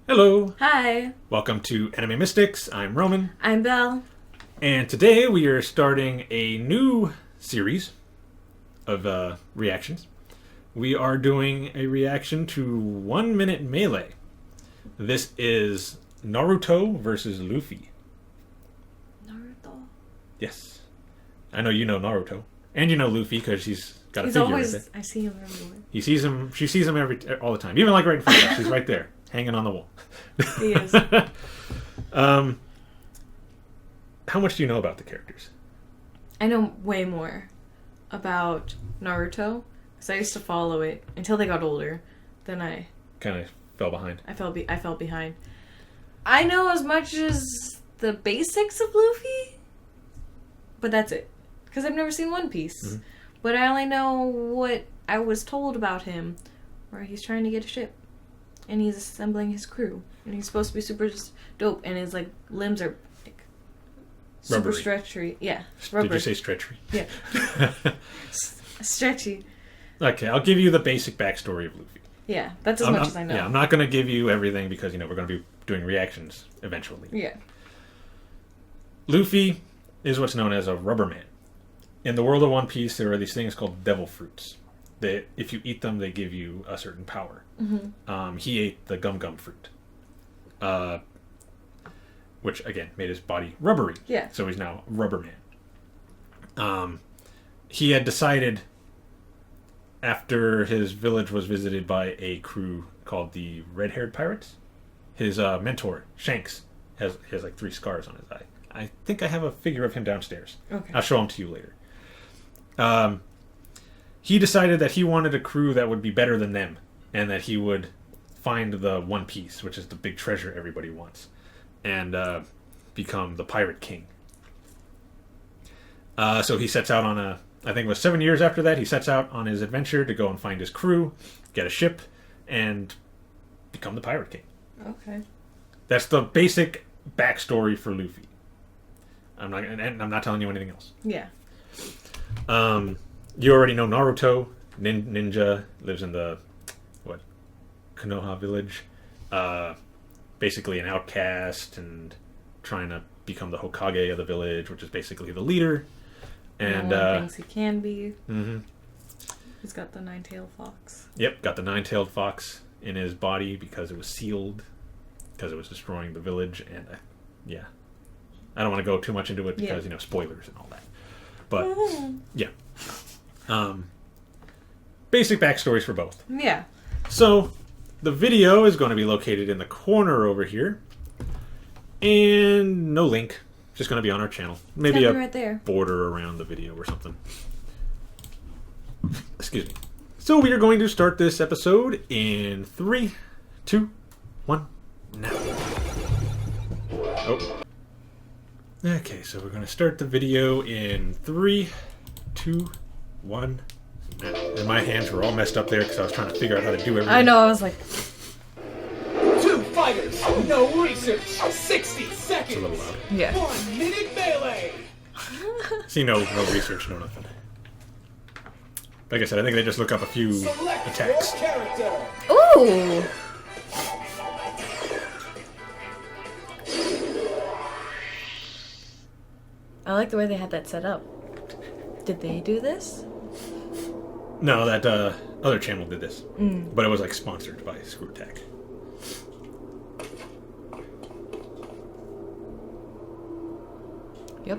Hello! Hi, Welcome to Anime Mystics. I'm Roman. I'm Belle. And today we are starting a new series of reactions. We are doing a reaction to 1 Minute Melee. This is Naruto versus Luffy. Naruto. Yes. I know you know Naruto. And you know Luffy because she's got a He's figure always. right there. I see him everywhere. He sees him. She sees him all the time. Even like right in front of us. She's right there, hanging on the wall. He is. How much do you know about the characters? I know way more about Naruto because I used to follow it until they got older. Then I Kind of fell behind. I fell behind. I know as much as the basics of Luffy, but that's it. Because I've never seen One Piece. Mm-hmm. But I only know what I was told about him, where he's trying to get a ship, and he's assembling his crew, and he's supposed to be super dope, and his like limbs are like super Rubbery. stretchy. Yeah, Did you say stretchery? Yeah, stretchy. Okay, I'll give you the basic backstory of Luffy. Yeah, that's as much as I know. Yeah, I'm not going to give you everything because, we're going to be doing reactions eventually. Yeah. Luffy is what's known as a rubber man. In the world of One Piece, there are these things called devil fruits. That if you eat them, they give you a certain power. Mm-hmm. He ate the gum fruit. Which, again, made his body rubbery. Yeah. So he's now rubber man. He had decided after his village was visited by a crew called the Red-Haired Pirates, his mentor, Shanks, has like 3 scars on his eye. I think I have a figure of him downstairs. Okay. I'll show him to you later. He decided that he wanted a crew that would be better than them, and that he would find the One Piece, which is the big treasure everybody wants, and become the Pirate King. So he sets out on I think it was 7 years after that, he sets out on his adventure to go and find his crew, get a ship, and become the Pirate King. Okay. That's the basic backstory for Luffy. I'm not telling you anything else. Yeah. You already know Naruto, ninja, lives in the Konoha village. Basically an outcast and trying to become the Hokage of the village, which is basically the leader. And no one thinks he can be. Mm-hmm. He's got the 9-tailed fox. Yep, got the 9-tailed fox in his body because it was sealed, because it was destroying the village, and yeah. I don't want to go too much into it because, spoilers and all that. But, yeah. Basic backstories for both. Yeah. So, the video is going to be located in the corner over here. And no link. Just going to be on our channel. Maybe a right there. border around the video or something. Excuse me. So, we are going to start this episode in 3, 2, 1, now. Oh. Okay, so we're going to start the video in 3, 2, 1, now. And my hands were all messed up there because I was trying to figure out how to do everything. I know, I was like... 2 fighters, no research, 60 seconds. It's a little loud. Yeah. 1 minute melee. See, no research, no nothing. Like I said, I think they just look up a few Select attacks. your character. Ooh! I like the way they had that set up. Did they do this? No, that other channel did this. But it was like sponsored by Screw Attack. Yep.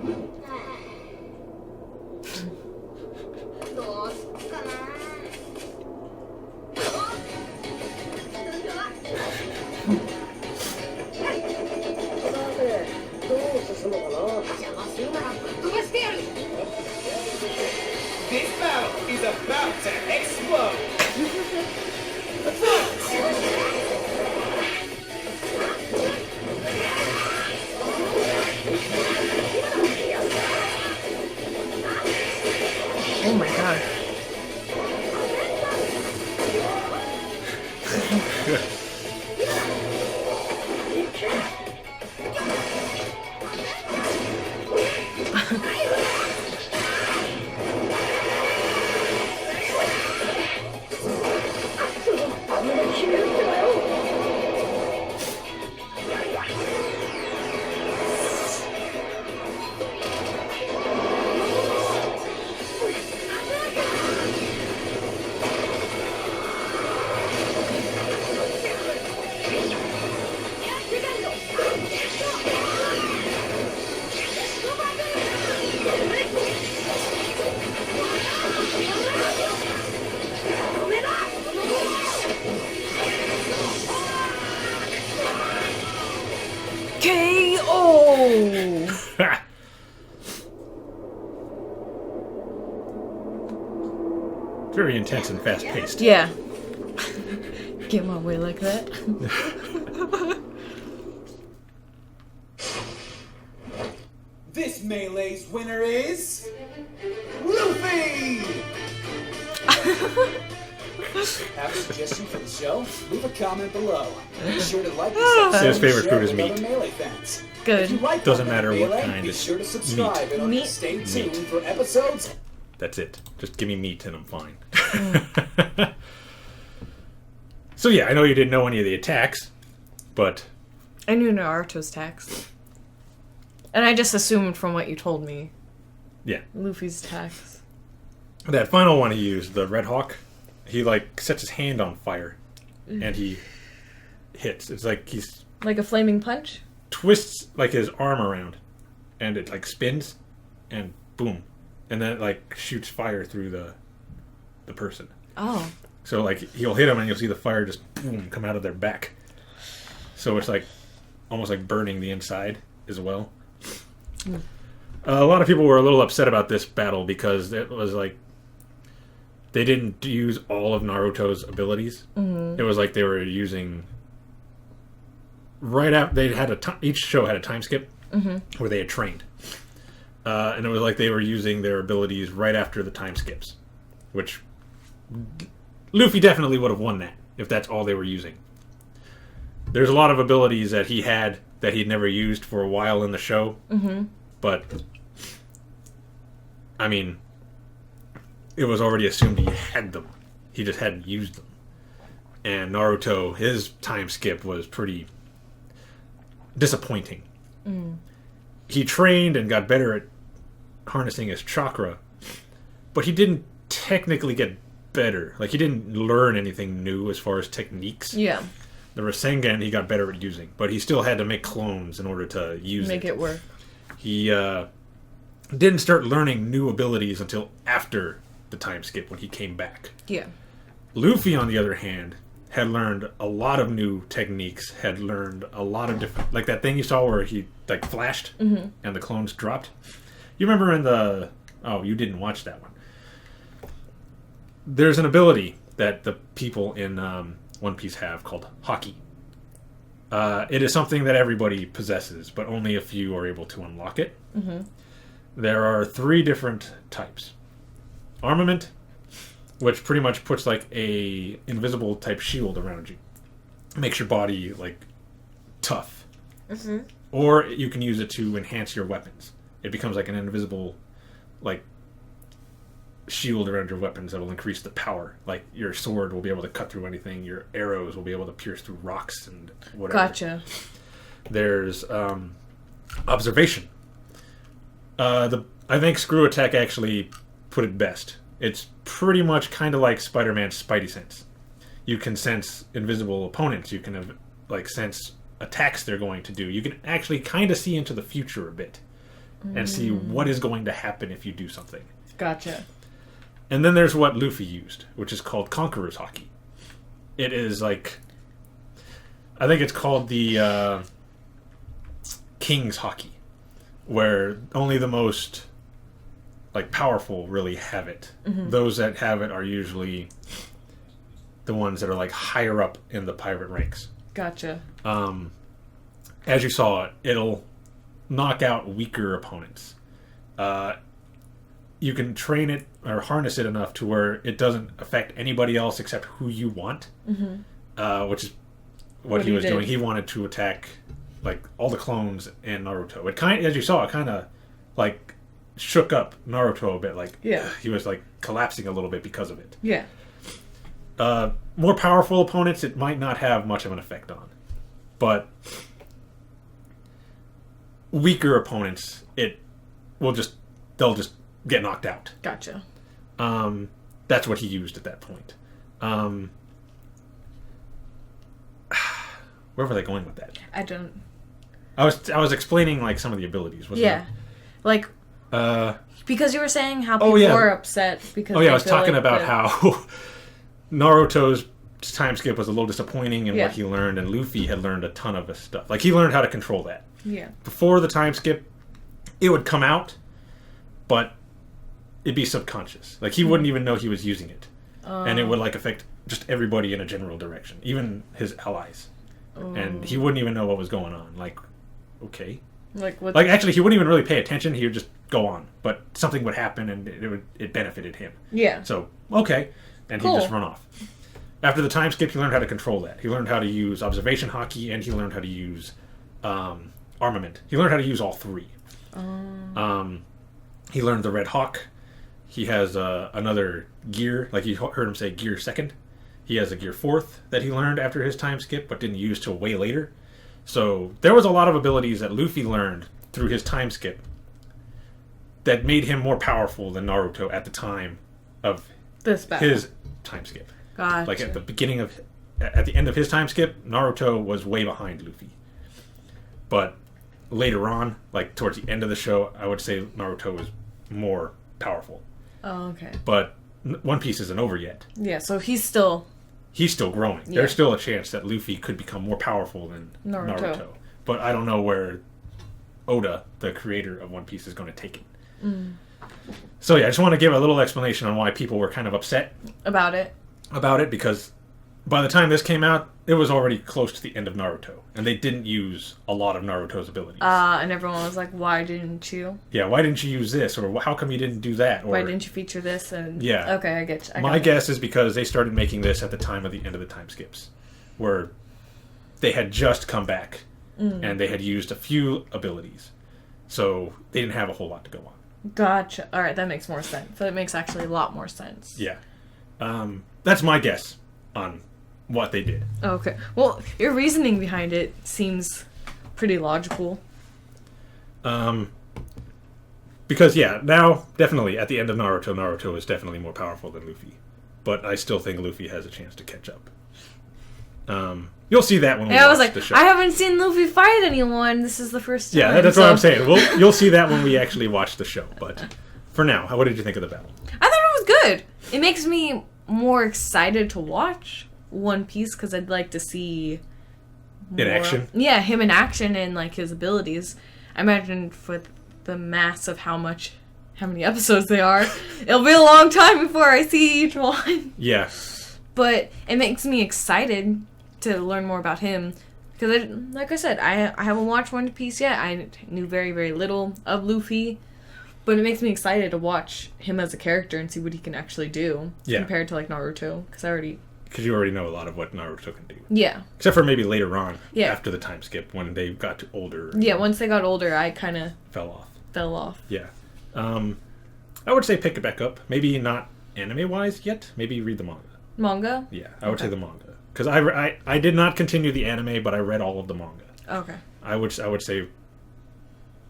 This battle is about to explode. Oh my god. very intense and fast paced. Yeah. Get my way like that. This melee's winner is Luffy! Have a suggestion for the show? Leave a comment below. Be sure to like this episode. His favorite and food is share it meat. with other Melee fans. Good. If you like Doesn't Melee, matter what kind, be it's sure to subscribe and Meat. stay Meat. tuned for episodes. That's it. Just give me meat and I'm fine. So yeah, I know you didn't know any of the attacks, but I knew Naruto's tax. And I just assumed from what you told me. yeah. Luffy's tax. That final one he used, the Red Hawk, he like sets his hand on fire and he hits. It's like he's Like a flaming punch? twists like his arm around and it like spins and boom. And then it like shoots fire through the person. Oh. So like he'll hit him and you'll see the fire just boom come out of their back. So it's like almost like burning the inside as well. A lot of people were a little upset about this battle because it was like they didn't use all of Naruto's abilities. It was like they were using right after they had each show had a time skip where they had trained, and it was like they were using their abilities right after the time skips, which Luffy definitely would have won that if that's all they were using. There's a lot of abilities that he had that he'd never used for a while in the show, but I mean, it was already assumed he had them. He just hadn't used them. And Naruto, his time skip was pretty disappointing. He trained and got better at harnessing his chakra, but he didn't technically get better. Like, he didn't learn anything new as far as techniques. Yeah. The Rasengan he got better at using, but he still had to make clones in order to use Make it work. He didn't start learning new abilities until after the time skip when he came back. Yeah. Luffy, on the other hand, had learned a lot of new techniques, had learned a lot of different... Like that thing you saw where he like flashed and the clones dropped? You remember in the... Oh, you didn't watch that one. There's an ability that the people in One Piece have called Haki. It is something that everybody possesses, but only a few are able to unlock it. There are 3 different types. Armament, which pretty much puts like a invisible type shield around you. Makes your body like tough. Or you can use it to enhance your weapons. It becomes like an invisible like shield around your weapons that will increase the power. Like your sword will be able to cut through anything. Your arrows will be able to pierce through rocks and whatever. Gotcha. There's observation. I think Screw Attack actually put it best. It's pretty much kind of like Spider-Man's Spidey sense. You can sense invisible opponents. You can like sense attacks they're going to do. You can actually kind of see into the future a bit and see what is going to happen if you do something. Gotcha. And then there's what Luffy used, which is called Conqueror's Haki. It is like... I think it's called the King's Haki, where only the most like powerful really have it. Those that have it are usually the ones that are like higher up in the pirate ranks. Gotcha. As you saw, it'll knock out weaker opponents. You can train it or harness it enough to where it doesn't affect anybody else except who you want, which is what he was doing. He wanted to attack like all the clones and Naruto. It as you saw, it kind of like shook up Naruto a bit. Like he was like collapsing a little bit because of it. Yeah. More powerful opponents, it might not have much of an effect on, but weaker opponents, they'll just get knocked out. Gotcha. That's what he used at that point. Where were they going with that? I don't... I was explaining like some of the abilities. Yeah. Like... because you were saying how people were upset because... Oh yeah, I was talking about how Naruto's time skip was a little disappointing in what he learned, and Luffy had learned a ton of his stuff. Like, he learned how to control that. Yeah. Before the time skip, it would come out, but it'd be subconscious. Like, he wouldn't even know he was using it. and it would like affect just everybody in a general direction, even his allies, and he wouldn't even know what was going on. Like, okay, Like what? like actually, he wouldn't even really pay attention. He would just go on, but something would happen, and it benefited him. Yeah. So okay, and Cool. he'd just run off. After the time skip, he learned how to control that. He learned how to use observation Haki, and he learned how to use armament. He learned how to use all three. He learned the Red Hawk. He has another gear, like you heard him say gear second. He has a gear fourth that he learned after his time skip, but didn't use till way later. So there was a lot of abilities that Luffy learned through his time skip that made him more powerful than Naruto at the time of This battle. his time skip. Gotcha. Like at the end of his time skip, Naruto was way behind Luffy. But later on, like towards the end of the show, I would say Naruto was more powerful. Oh, okay. But One Piece isn't over yet. Yeah, so he's still... He's still growing. Yeah. There's still a chance that Luffy could become more powerful than Naruto. But I don't know where Oda, the creator of One Piece, is going to take it. So yeah, I just want to give a little explanation on why people were kind of upset About it. because by the time this came out, it was already close to the end of Naruto, and they didn't use a lot of Naruto's abilities. And everyone was like, why didn't you? Yeah, why didn't you use this, or how come you didn't do that? Or Why didn't you feature this? And Yeah. Okay, I get you. my guess is because they started making this at the time of the end of the time skips, where they had just come back and they had used a few abilities, so they didn't have a whole lot to go on. Gotcha. All right, that makes more sense. That makes actually a lot more sense. Yeah, that's my guess on what they did. Okay. Well, your reasoning behind it seems pretty logical. Because yeah, now definitely at the end of Naruto is definitely more powerful than Luffy, but I still think Luffy has a chance to catch up. You'll see that when we I was watch like, the show. I haven't seen Luffy fight anyone. This is the first time. Yeah, that's what I'm saying. You'll see that when we actually watch the show. But for now, what did you think of the battle? I thought it was good. It makes me more excited to watch One Piece because I'd like to see In action? Yeah, him in action and like his abilities. I imagine with the mass of how many episodes they are, it'll be a long time before I see each one. Yeah. But it makes me excited to learn more about him because, like I said, I haven't watched One Piece yet. I knew very, very little of Luffy, but it makes me excited to watch him as a character and see what he can actually do compared to like Naruto Because you already know a lot of what Naruto can do. Yeah. Except for maybe later on, after the time skip, when they got older. Yeah, once they got older, I kind of fell off. Yeah. I would say pick it back up. Maybe not anime-wise yet. Maybe read the manga. Manga? Yeah, I would say the manga. Because I did not continue the anime, but I read all of the manga. Okay. I would say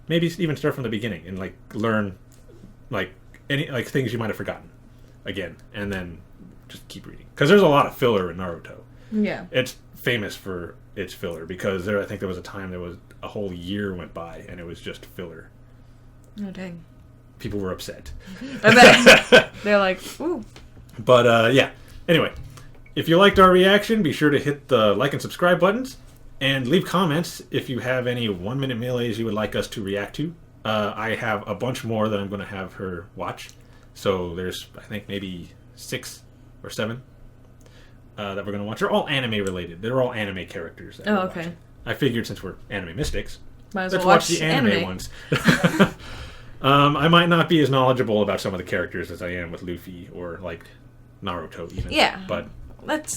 maybe even start from the beginning and like learn like any like things you might have forgotten again, and then just keep reading. Because there's a lot of filler in Naruto. Yeah. It's famous for its filler because I think there was a time there was a whole year went by and it was just filler. Oh dang. People were upset. I bet. They're like, ooh. But yeah. Anyway, if you liked our reaction, be sure to hit the like and subscribe buttons and leave comments if you have any 1 minute melees you would like us to react to. I have a bunch more that I'm going to have her watch. So there's, I think, maybe 6 or 7 that we're going to watch. They're all anime related. They're all anime characters. That we're okay. watching. I figured since we're anime mystics, might as let's well watch the anime ones. I might not be as knowledgeable about some of the characters as I am with Luffy or like Naruto even. Yeah. But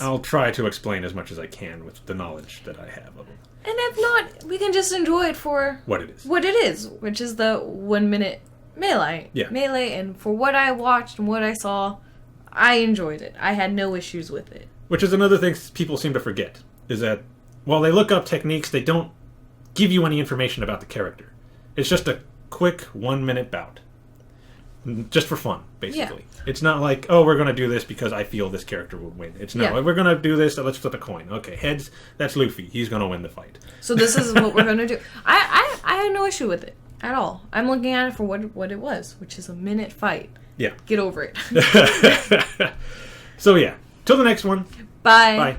I'll try to explain as much as I can with the knowledge that I have of them. And if not, we can just enjoy it for what it is. What it is, which is the 1 minute melee. Yeah. Melee, and for what I watched and what I saw, I enjoyed it. I had no issues with it. Which is another thing people seem to forget, is that while they look up techniques, they don't give you any information about the character. It's just a quick 1 minute bout. Just for fun, basically. Yeah. It's not like, oh, we're going to do this because I feel this character will win. It's no, we're going to do this, so let's flip a coin. Okay, heads, that's Luffy. He's going to win the fight. So this is what we're going to do. I had no issue with it at all. I'm looking at it for what it was, which is a minute fight. Yeah. Get over it. So yeah, till the next one. Bye. Bye.